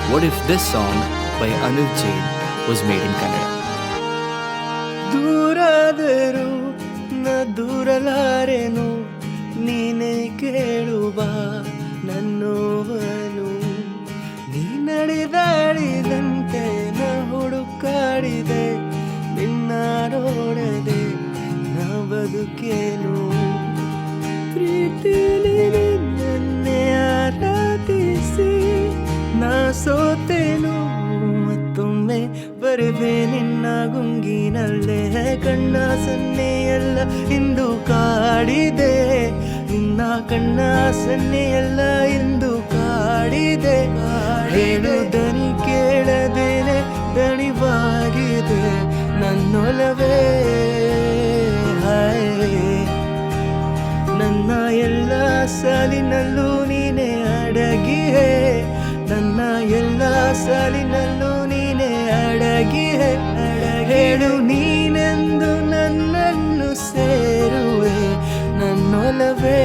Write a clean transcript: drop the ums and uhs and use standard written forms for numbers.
what if this song by Anuj Jain was made in Kannada? ದೂರಾದರೂ ನ ದೂರಲಾರೆನು ನೀನೇ ಕೇಳುವ ನನ್ನೋವನು ನೀ ನಡೆದಾಡಿದಂತೆ ನ ಹುಡುಕಾಡಿದೆ ನಿನ್ನ ನೋಡದೆ ನ ಬದುಕೇನು ಪ್ರೀತಿಲಿ ನನ್ನೇ ಆರಾಧಿಸಿ ನಾ ಸೋತೆನು ಮತ್ತೊಮ್ಮೆ ಬರುವೆ ನಿನ್ನ ಗುಂಗಿನಲ್ಲೇ ಕಣ್ಣ ಸನ್ನೆಯೆಲ್ಲ ಇಂದು ಕಾಡಿದೆ ನಿನ್ನ ಕಣ್ಣ ಸನ್ನೆಯೆಲ್ಲ ಇಂದು ಕಾಡಿದೆ ಹೇಳು ದನಿ ಕೇಳದೇನೆ ದಣಿವಾಗಿದೆ ನನ್ನೊಲವೇ ನನ್ನ ಎಲ್ಲ ಸಾಲಿನಲ್ಲೂ ನೀನೇ ಅಡಗಿಯೇ ನನ್ನ ಎಲ್ಲ ಸಾಲಿನಲ್ಲೂ ನೀನೇ ಅಡಗಿಯೇ ಹೇಳು ನೀನೆಂದು ನನ್ನನ್ನು ಸೇರುವೆ ನನ್ನೊಲವೇ